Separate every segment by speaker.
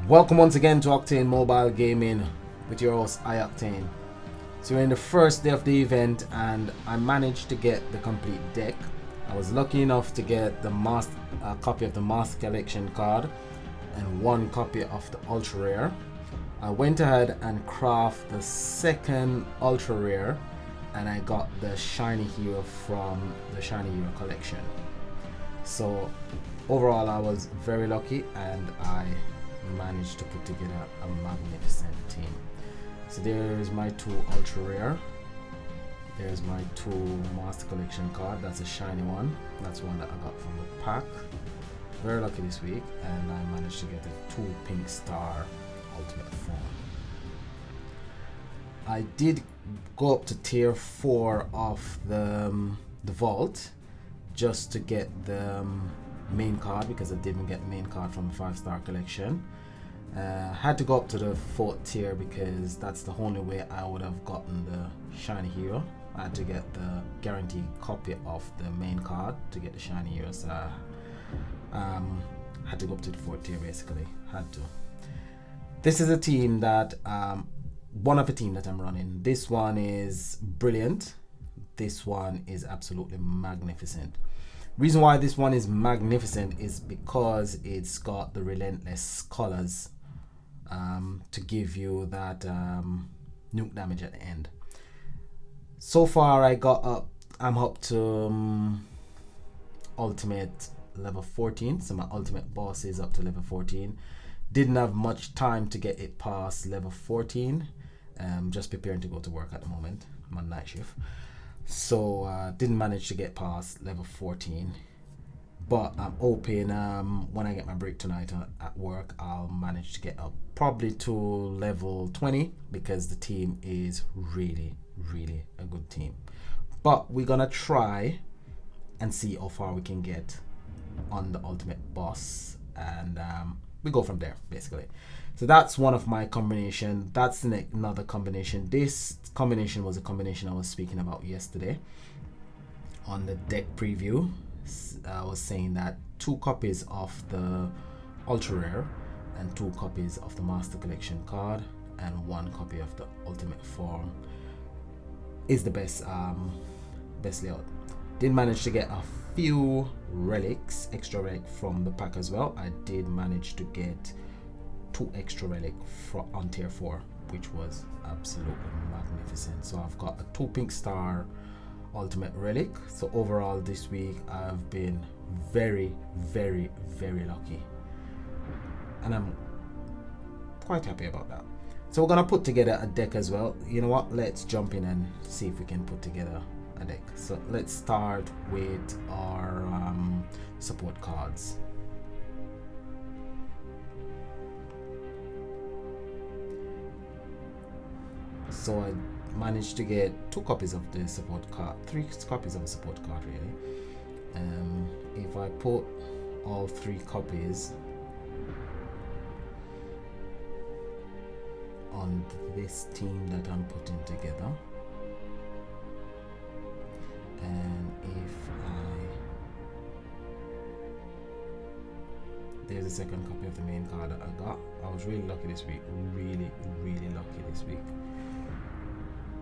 Speaker 1: Welcome once again to Octane Mobile Gaming with your host iOctane. So we're in the first day of the event and I managed to get the complete deck. I was lucky enough to get the copy of the Master Collection card and one copy of the Ultra Rare. I went ahead and crafted the second Ultra Rare and I got the Shiny Hero from the Shiny Hero collection. So overall I was very lucky and I managed to put together a magnificent team. So there's my two Ultra Rare, there's my two Master Collection card. That's a shiny one, that's one that I got from the pack. Very lucky this week, and I managed to get the two Pink Star Ultimate form. I did go up to tier 4 of the vault just to get the main card, because I didn't get main card from the 5-star collection. Had to go up to the 4th tier because that's the only way I would have gotten the Shiny Hero. I had to get the guaranteed copy of the main card to get the Shiny Hero, so had to go up to the 4th tier basically. Had to. This is a team that one of the team that I'm running. This one is brilliant. This one is absolutely magnificent. Reason why this one is magnificent is because it's got the relentless colors to give you that nuke damage at the end. So far I'm up to ultimate level 14, so my ultimate boss is up to level 14. Didn't have much time to get it past level 14. Just preparing to go to work at the moment. I'm on night shift. So didn't manage to get past level 14, but I'm hoping when I get my break tonight at work I'll manage to get up probably to level 20, because the team is really a good team. But we're gonna try and see how far we can get on the ultimate boss, and we go from there basically. So that's one of my combination. That's another combination. This combination was a combination I was speaking about yesterday on the deck preview. I was saying that 2 copies of the Ultra Rare and 2 copies of the Master Collection card and 1 copy of the Ultimate form is the best layout. Did manage to get a few relics, extra relic from the pack as well. I did manage to get 2 extra relic on tier 4, which was absolutely magnificent. So I've got a 2 Pink Star Ultimate relic. So overall this week I've been very lucky, and I'm quite happy about that. So we're gonna put together a deck as well. You know what, let's jump in and see if we can put together a deck. So let's start with our support cards. So I managed to get 2 copies of the support card, 3 copies of the support card really. If I put all 3 copies on this team that I'm putting together, and there's a second copy of the main card that I got. I was really lucky this week, really lucky this week.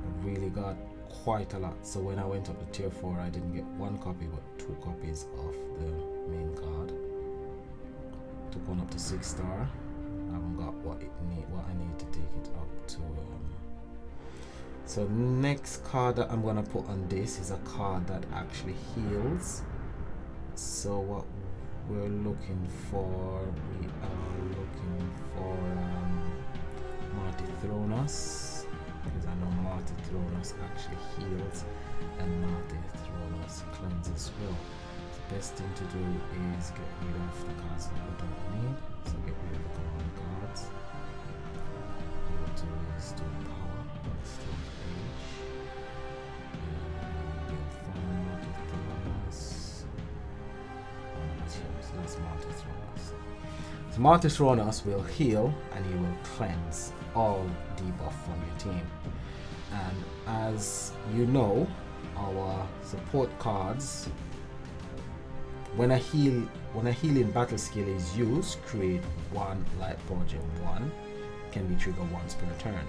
Speaker 1: I really got quite a lot. So when I went up to tier 4 I didn't get 1 copy but 2 copies of the main card. Took one up to 6 star. I haven't got what I need to take it up to. So next card that I'm gonna put on this is a card that actually heals. So what we're looking for, we are looking for Martithronos, because I know Martithronos actually heals and Martithronos cleanses well. The best thing to do is get rid of the cards that we don't need. So get rid of the command cards. Go to restore power, restore age. Find Martithronos. So that's Martithronos. So Martithronos will heal and he will cleanse all debuff from your team. And as you know, our support cards When a healing battle skill is used, create one light power gem. One can be triggered once per turn.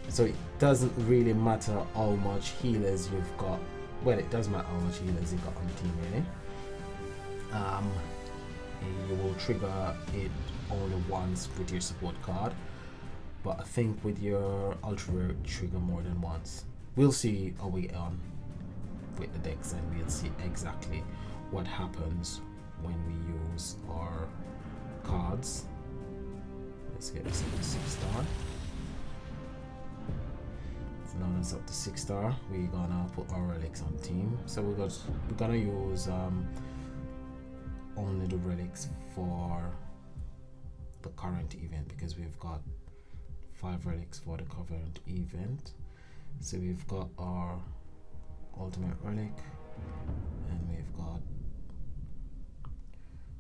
Speaker 1: So it doesn't really matter how much healers you've got. Well, it does matter how much healers you've got on the team, really. You will trigger it only once with your support card, but I think with your ultra rare trigger more than once. We'll see how we get on with the decks, and we'll see exactly what happens when we use our cards. Let's get this up to 6-star. So now it's up to 6-star. We're gonna put our relics on the team. So we're gonna use only the relics for the current event, because we've got 5 relics for the current event. So we've got our ultimate relic, and we've got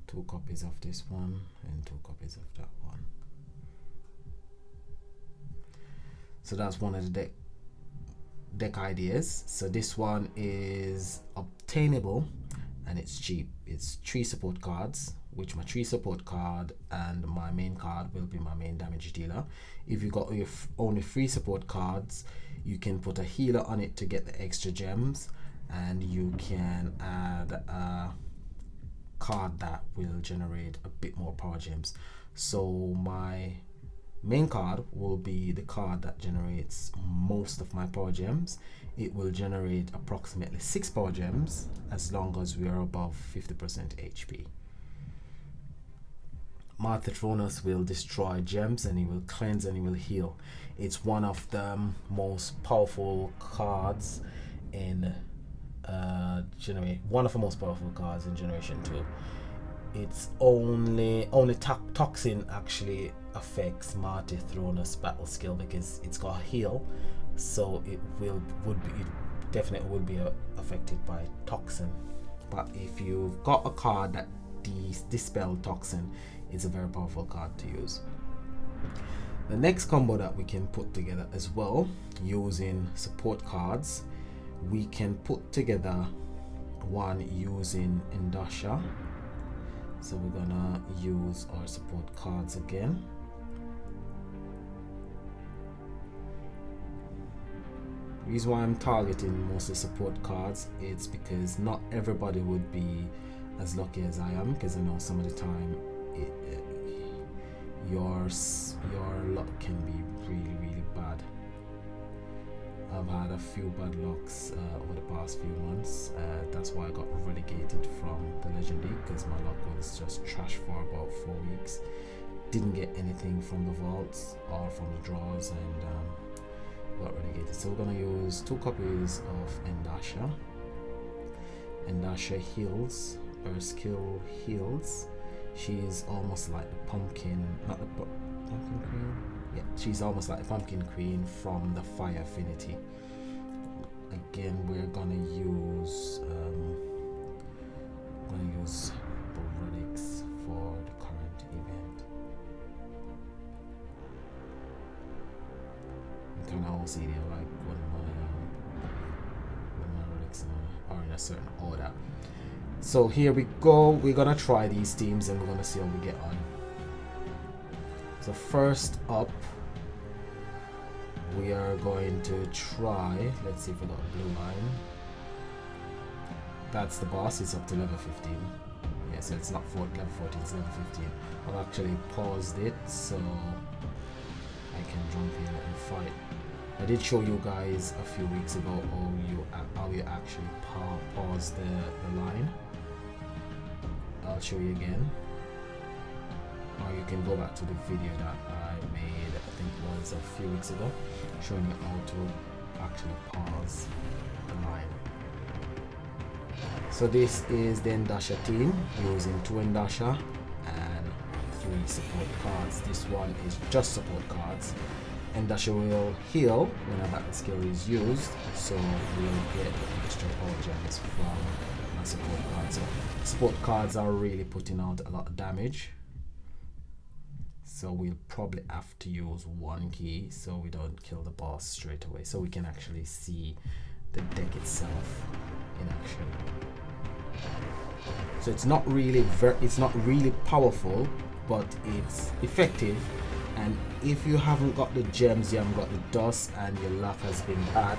Speaker 1: 2 copies of this one and 2 copies of that one. So that's one of the deck ideas. So this one is obtainable and it's cheap. It's 3 support cards, which my 3 support card and my main card will be my main damage dealer. If you got your only 3 support cards, you can put a healer on it to get the extra gems, and you can add a card that will generate a bit more power gems. So my main card will be the card that generates most of my power gems. It will generate approximately 6 power gems as long as we are above 50% HP. Marthetronus will destroy gems, and he will cleanse and he will heal. It's one of the most powerful cards in one of the most powerful cards in Generation 2. It's only Toxin actually affects Marthetronus battle skill, because it's got heal, so it definitely would be affected by Toxin. But if you've got a card that dispel Toxin, it's a very powerful card to use. The next combo that we can put together as well, using support cards, we can put together one using Indasha. So we're gonna use our support cards again. The reason why I'm targeting mostly support cards, it's because not everybody would be as lucky as I am, because I know some of the time your luck can be really, really bad. I've had a few bad lucks over the past few months. That's why I got relegated from the Legend League, because my luck was just trash for about 4 weeks. Didn't get anything from the vaults or from the draws, and got relegated. So we're gonna use 2 copies of Indasha. Indasha heals. Her skill heals. She's almost like the pumpkin, not the pumpkin queen. Yeah, she's almost like the pumpkin queen from the Fire Affinity. Again, we're gonna use the relics for the current event. You can all see there, like when my relics are in a certain order. So here we go. We're gonna try these teams and we're gonna see how we get on. So first up, we are going to try. Let's see if we got a blue line. That's the boss. It's up to level 15. Yeah, so it's not level 14. It's level 15. I've actually paused it so I can jump in and fight. I did show you guys a few weeks ago how you actually pause the line. I'll show you again, or you can go back to the video that I made, I think it was a few weeks ago, showing you how to actually pause the line. So this is the Indasha team, using 2 Indasha and 3 support cards. This one is just support cards. Indasha will heal when a battle skill is used, so we'll get the extra power gems from my support cards. So support cards are really putting out a lot of damage, so we'll probably have to use 1 key so we don't kill the boss straight away, so we can actually see the deck itself in action. So it's not really it's not really powerful, but it's effective. And if you haven't got the gems, you haven't got the dust, and your luck has been bad,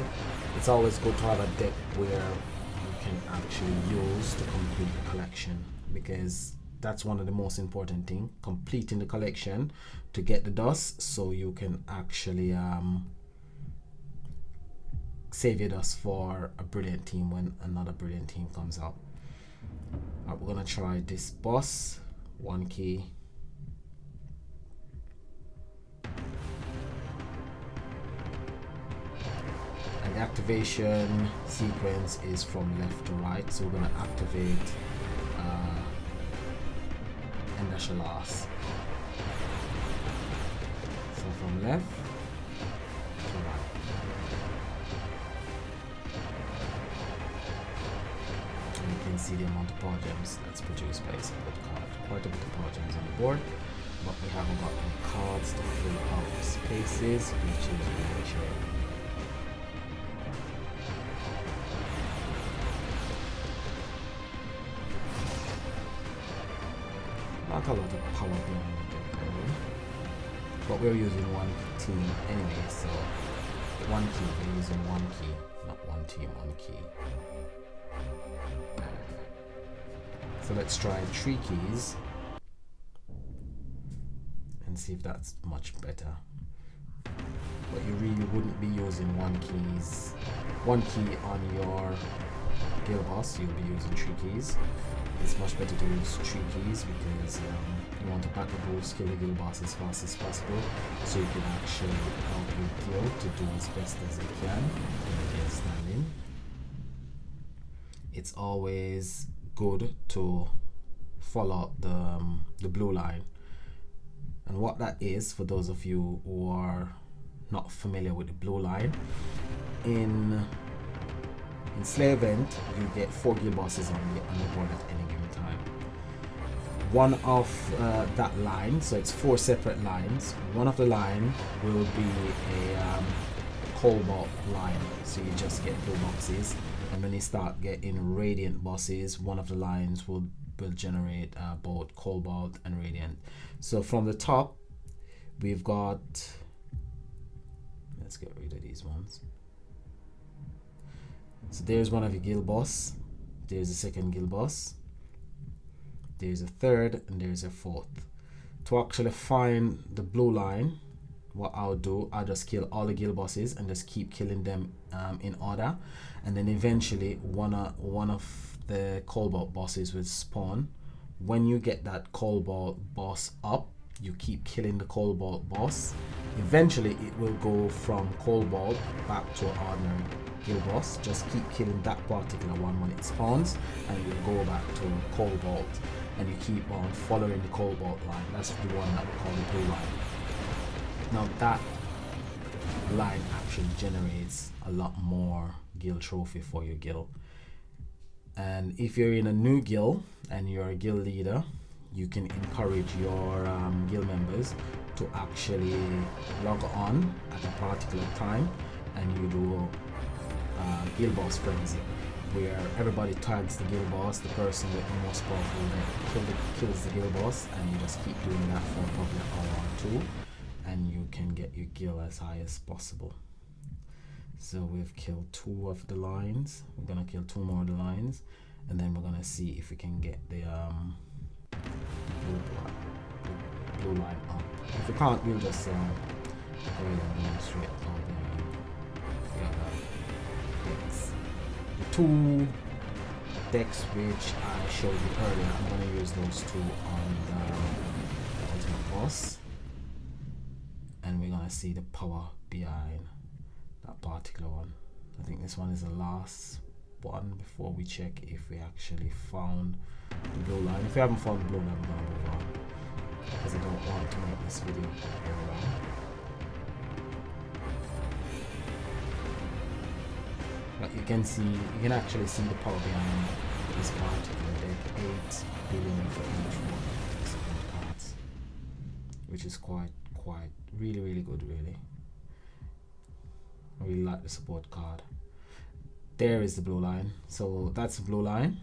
Speaker 1: it's always good to have a deck where you can actually use to complete the collection, because that's one of the most important thing, completing the collection to get the dust, so you can actually save your dust for a brilliant team when another brilliant team comes out. Alright, we're gonna try this boss. 1 key. And the activation sequence is from left to right, so we're gonna activate Endashalas. So from left to right. And you can see the amount of power gems that's produced by a support card. Quite a bit of power gems on the board, but we haven't got any cards to fill out the spaces, which is really a shame. Not a lot of power behind the deck, really. But we're using one team anyway, so 1 key, we're using 1 key, not 1 team, 1 key. So let's try 3 keys and see if that's much better. But you really wouldn't be using 1 key on your guild boss. You'll be using 3 keys. It's much better to use 3 keys because you want to back the boost, kill the guild boss as fast as possible, so you can actually help your guild to do as best as they can against standing. It's always good to follow the blue line, and what that is, for those of you who are not familiar with the blue line, in Slayer event you get 4 guild bosses on the board at any given time. One of that line, so it's 4 separate lines, one of the line will be a cobalt line, so you just get blue boxes, and when you start getting radiant bosses, one of the lines will generate both cobalt and radiant. So from the top we've got, let's get rid of these ones. So there's one of your guild boss, there's a second guild boss, there's a third, and there's a fourth. To actually find the blue line, what I'll do, I'll just kill all the guild bosses and just keep killing them in order, and then eventually one of the cobalt bosses will spawn. When you get that cobalt boss up, you keep killing the cobalt boss. Eventually it will go from cobalt back to an ordinary guild boss. Just keep killing that particular one when it spawns, and it will go back to cobalt, and you keep on following the cobalt line. That's the one that we call the blue line. Now that line actually generates a lot more guild trophy for your guild, and if you're in a new guild and you're a guild leader, you can encourage your guild members to actually log on at a particular time, and you do guild boss frenzy, where everybody tags the guild boss, the person with the most powerful that kills the guild boss, and you just keep doing that for probably an hour or 2, and you can get your guild as high as possible. So we've killed 2 of the lines, we're gonna kill 2 more of the lines, and then we're gonna see if we can get the blue line up. If we can't, we'll just go ahead and demonstrate all the other decks. The 2 decks which I showed you earlier, I'm going to use those 2 on the ultimate boss, and we're going to see the power behind that particular one. I think this one is the last one before we check if we actually found the blue line. If we haven't found the blue line, we're going to move on, because I don't want to make this video very long. But you can actually see the power behind this particular deck. 8 billion for each one of the support cards, which is quite really good, really. I really like the support card. There is the blue line. So that's the blue line.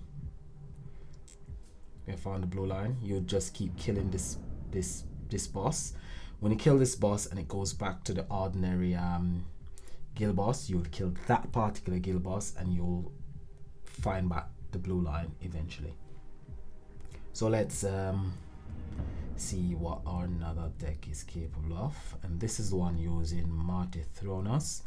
Speaker 1: we have found the blue line. You just keep killing this boss. When you kill this boss and it goes back to the ordinary guild boss, you'll kill that particular guild boss and you'll find back the blue line eventually. So let's see what our another deck is capable of, and this is the one using Marty Thronos.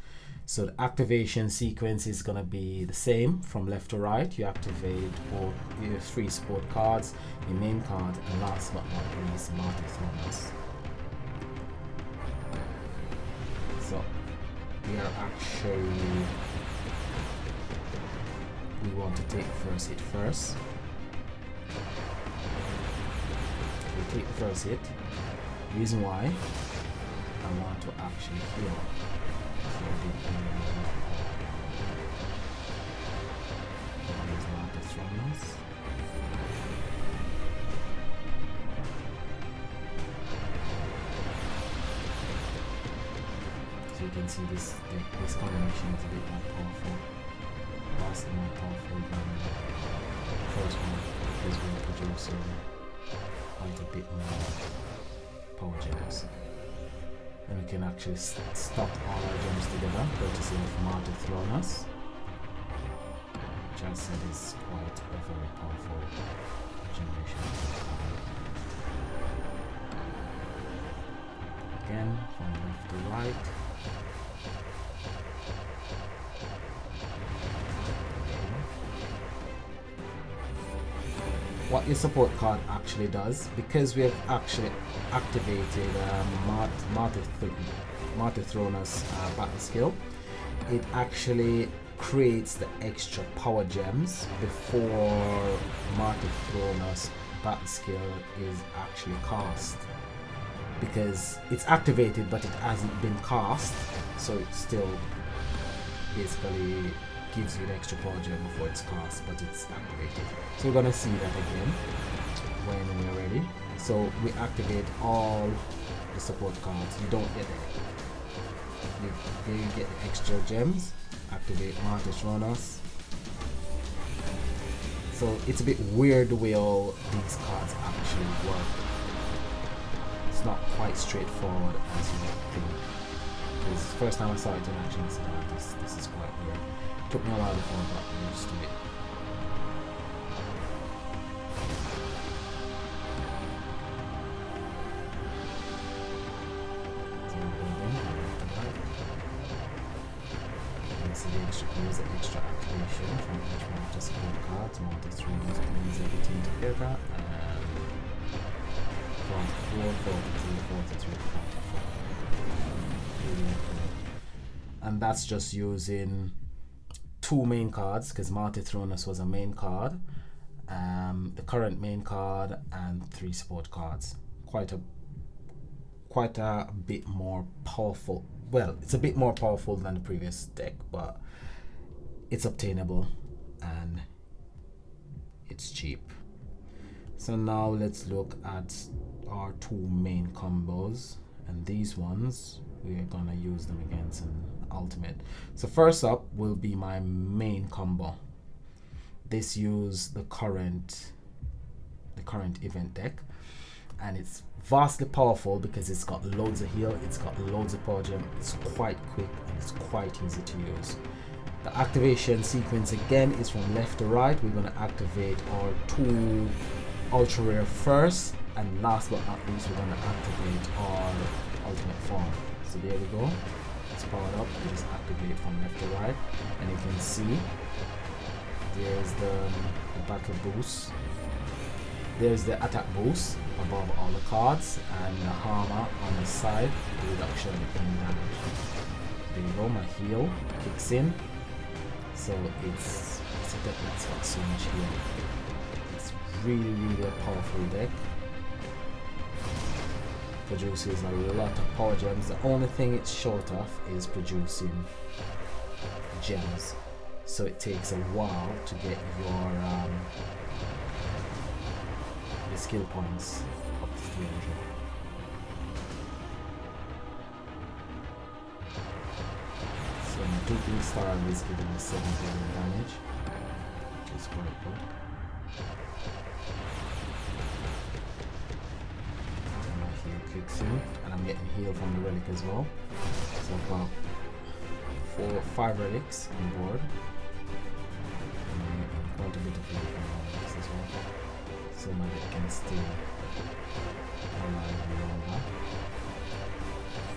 Speaker 1: So the activation sequence is going to be the same from left to right. You activate both your 3 support cards, your main card, and last but not least, Marty Thronos. So we are actually, we want to take first hit first. We take the first hit. Reason why, I want to actually heal. So there's Marty Thronos. So you can see this combination is a bit more powerful. Vastly more powerful than the first one, because we're producing quite a bit more power gems. And we can actually stock all our gems together, courtesy of Marty Thronos, which I said is quite a very powerful generation. Again, from left to right. What your support card actually does, because we have actually activated Marty Thronos battle skill, it actually creates the extra power gems before Marty Thronos battle skill is actually cast. Because it's activated but it hasn't been cast, so it still basically gives you an extra power gem before it's cast, but it's activated. So we're gonna see that again when we're ready. So we activate all the support cards. You don't get it. You get the extra gems. Activate Marty Thronos. So it's a bit weird the way all these cards actually work. It's not quite straightforward as you would think. Because first time I saw it in action, I said, oh, this is quite weird. Took me a while before I got used to it. So here's the extra activation from each one of the support cards. Marty Thronos brings everything together, and 44, 42, 43, 44. And that's just using 2 main cards, because Marty Thronos was a main card, the current main card, and 3 support cards. Quite a bit more powerful. Well, it's a bit more powerful than the previous deck, but it's obtainable and it's cheap. So now let's look at our 2 main combos, and these ones we're gonna use them against an ultimate. So first up will be my main combo. This use the current event deck, and it's vastly powerful because it's got loads of heal, it's got loads of power gem, it's quite quick, and it's quite easy to use. The activation sequence again is from left to right. We're going to activate our 2 ultra rare first, and last but not least we're going to activate our ultimate form. So there we go, it's powered up. We just activate from left to right, and you can see there's the battle boost, there's the attack boost above all the cards, and the armor on the side, the reduction in damage. There you go, my heal kicks in. So it's a deck that's got so much heal. It's really a powerful deck. Produces a lot of power gems. The only thing it's short of is producing gems. So it takes a while to get your skill points up to 300. So my duping star is giving me 7 billion damage, which is quite good. fixing, and I'm getting healed from the relic as well. So I've got 5 relics on board. And I'm getting quite a bit of heal from relics as well. So my deck can stay alive longer.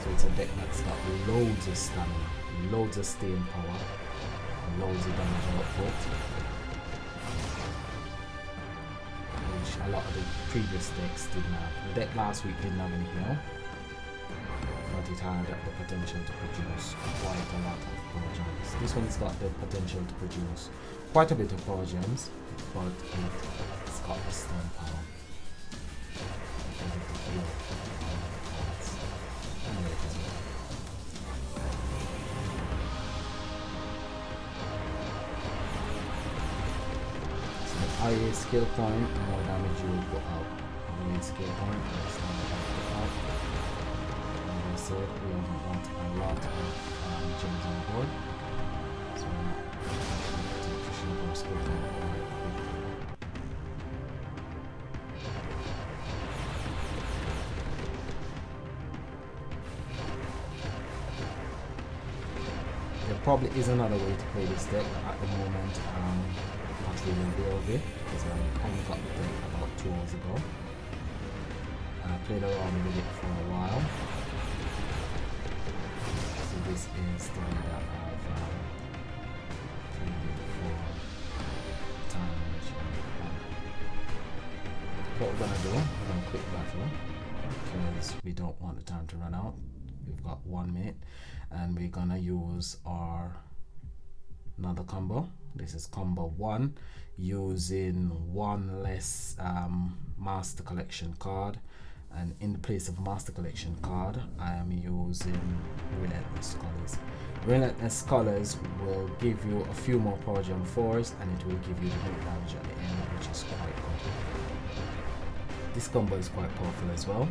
Speaker 1: So it's a deck that's got loads of stamina, loads of staying power, and loads of damage output, which a lot of the previous decks didn't have. The deck last week didn't have any heal, but it had the potential to produce quite a lot of power gems. This one's got the potential to produce quite a bit of power gems, but it's got the stun power because of the heal on the cards and relic as well. So the higher skill point, the more damage you will put out. The lower skill point, the less damage you will put out. As I said, we haven't got a lot of gems on board, so we're not actually pushing our skill point quite quickly. There probably is another way to play this deck, but at the moment not really aware of it because I only got the deck about 2 hours ago. I played around with it for a while. So this is the way that I've played it for time. What we're gonna do, we're gonna quit battle because we don't want the time to run out. We've got 1 minute, and we're gonna use our another combo. This is combo 1, using 1 less master collection card, and in the place of master collection card I am using Relentless Scholars. Relentless Scholars will give you a few more power gem 4s, and it will give you the hit damage at the end, which is quite good. This combo is quite powerful as well.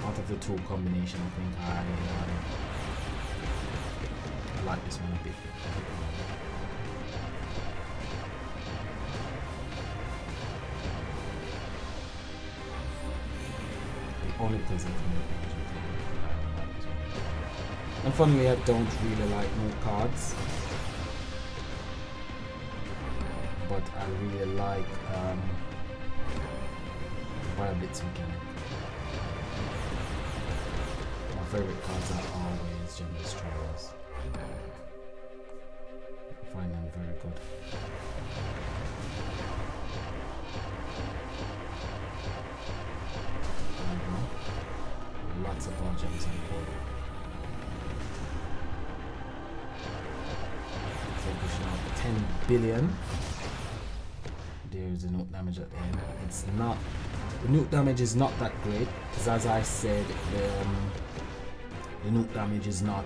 Speaker 1: Out of the 2 combination, I think I like this one a bit more. The only pleasant thing about this one. And funnily, I don't really like new cards, but I really like Bioblitz mechanic. My favorite cards are always Gem Destroyers. I find them very good. There we go. Lots of power gems on board. So pushing out 10 billion. There's the nuke damage at the end. It's not, the nuke damage is not that great because, as I said, the nuke damage is not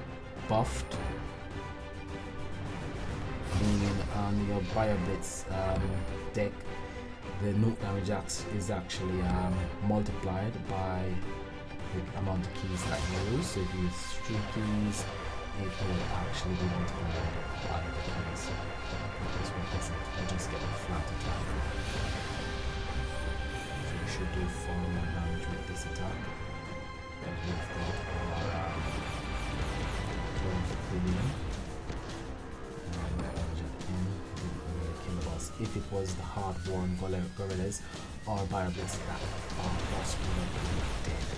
Speaker 1: buffed, meaning on your Bioblitz deck the nuke damage is actually multiplied by the amount of keys that you use. So if you use 3 keys, it will actually be multiplied by the keys. But this one isn't, you just get a flat attack. So you should do 4 more damage with this attack. But we've got our 12 billion. And damage at the end didn't really kill the boss. If it was the hard-worn gorillas or Bioblitz, that boss would have been dead.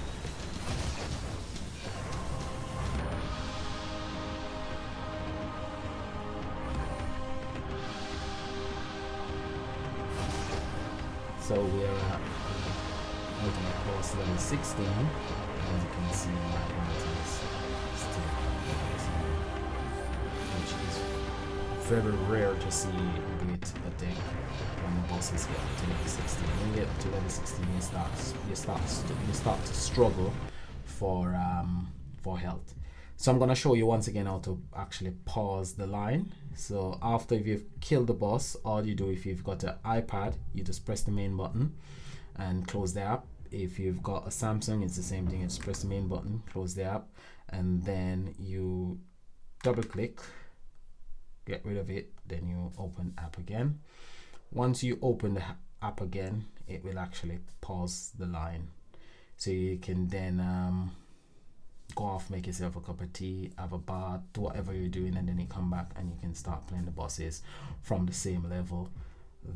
Speaker 1: So we're at ultimate boss level 16. As you can see, my heart is still amazing, which is very rare to see with a deck when the bosses get up to level 16. When you get up to level 16, you start to struggle for health. So I'm gonna show you once again how to actually pause the line. So after you've killed the boss, all you do, if you've got an iPad, you just press the main button and close the app. If you've got a Samsung, it's the same thing. You just press the main button, close the app, and then you double click, get rid of it, then you open app again. Once you open the app again, it will actually pause the line, so you can then go off, make yourself a cup of tea, have a bath, do whatever you're doing, and then you come back and you can start playing the bosses from the same level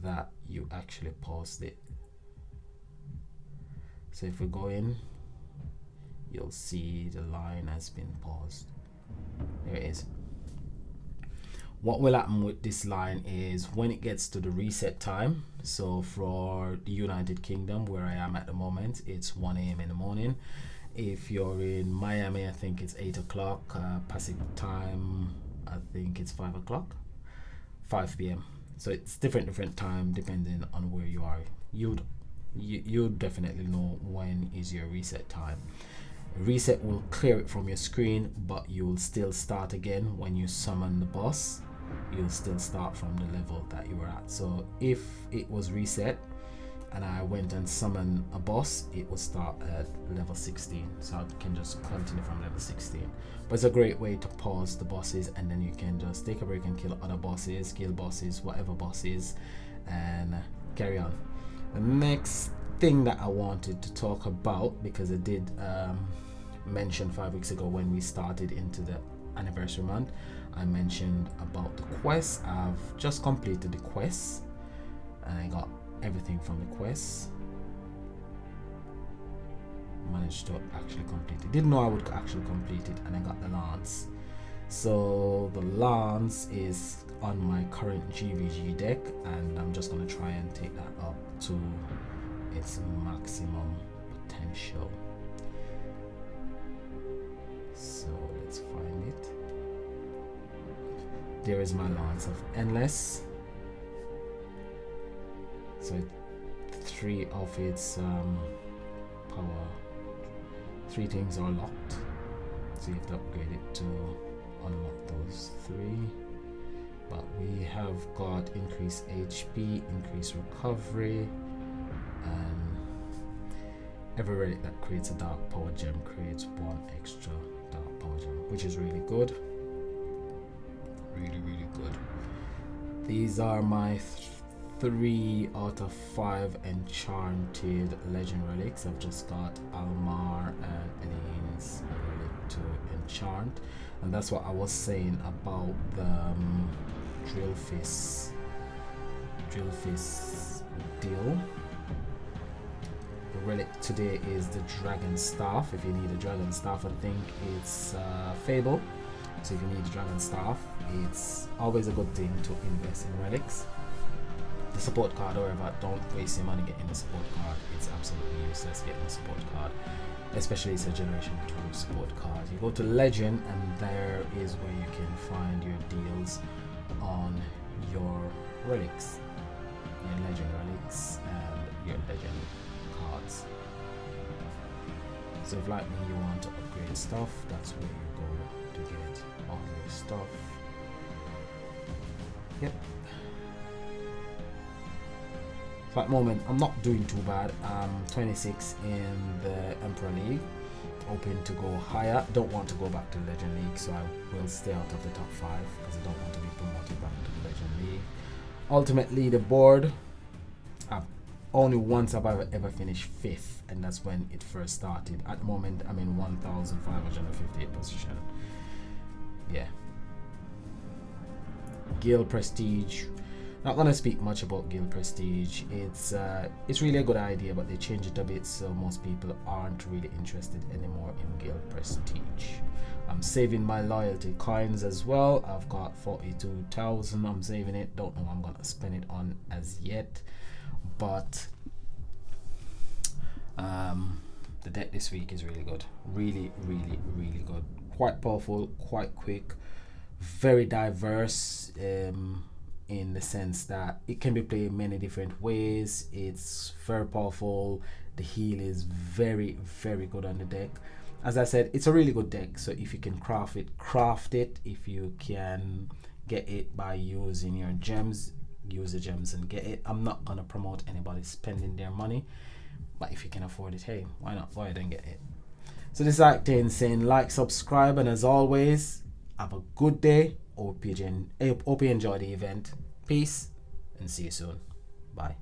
Speaker 1: that you actually paused it. So if we go in, you'll see the line has been paused. There it is. What will happen with this line is when it gets to the reset time, so for the United Kingdom where I am at the moment, it's 1 a.m. in the morning. If you're in Miami, I think it's 8 o'clock. Pacific time, I think it's 5 o'clock, 5 p.m. So it's different time depending on where you are. You'd definitely know when is your reset time. Reset will clear it from your screen, but you'll still start again when you summon the boss. You'll still start from the level that you were at. So if it was reset and I went and summoned a boss, it will start at level 16, so I can just continue from level 16. But it's a great way to pause the bosses, and then you can just take a break and kill other bosses, kill bosses, whatever bosses, and carry on. The next thing that I wanted to talk about, because I did mention 5 weeks ago when we started into the anniversary month, I mentioned about the quests. I've just completed the quests and I got everything from the quests. Managed to actually complete it. Didn't know I would actually complete it, and I got the lance. So the lance is on my current GVG deck, and I'm just going to try and take that up to its maximum potential. So let's find it. There is my lance of endless. So 3 of its power, 3 things are locked, so you have to upgrade it to unlock those 3. But we have got increased HP, increased recovery, and every relic that creates a dark power gem creates 1 extra dark power gem, which is really good. Really good. These are my 3 out of 5 enchanted legend relics. I've just got Almar and Elaine's relic to enchant, and that's what I was saying about the drill fist deal. The relic today is the dragon staff. If you need a dragon staff, I think it's Fable. So if you need a dragon staff, it's always a good thing to invest in relics. The support card, however, don't waste your money getting the support card. It's absolutely useless getting the support card, especially it's a generation 2 support card. You go to legend, and there is where you can find your deals on your relics, your legend relics and your legend cards. So if like me you want to upgrade stuff, that's where you go to get all your stuff. Yep. So at the moment I'm not doing too bad. I'm 26 in the Emperor League, hoping to go higher. Don't want to go back to the Legend League, so I will stay out of the top 5 because I don't want to be promoted back to the Legend League. Ultimately, the board, only once have I ever finished 5th, and that's when it first started. At the moment I'm in 1558 position. Yeah. Guild Prestige, not gonna speak much about Guild Prestige. It's really a good idea, but they changed it a bit, so most people aren't really interested anymore in Guild Prestige. I'm saving my loyalty coins as well. I've got 42,000. I'm saving it. Don't know what I'm gonna spend it on as yet, but the deck this week is really good. Really good. Quite powerful, quite quick, very diverse, in the sense that it can be played many different ways. It's very powerful. The heal is very good on the deck. As I said, it's a really good deck, so if you can craft it. If you can get it by using your gems, use the gems and get it. I'm not gonna promote anybody spending their money, but if you can afford it, hey, why not? Go ahead and get it. So this is Octane saying like, subscribe, and as always, have a good day. Hope you enjoy the event. Peace, and see you soon. Bye.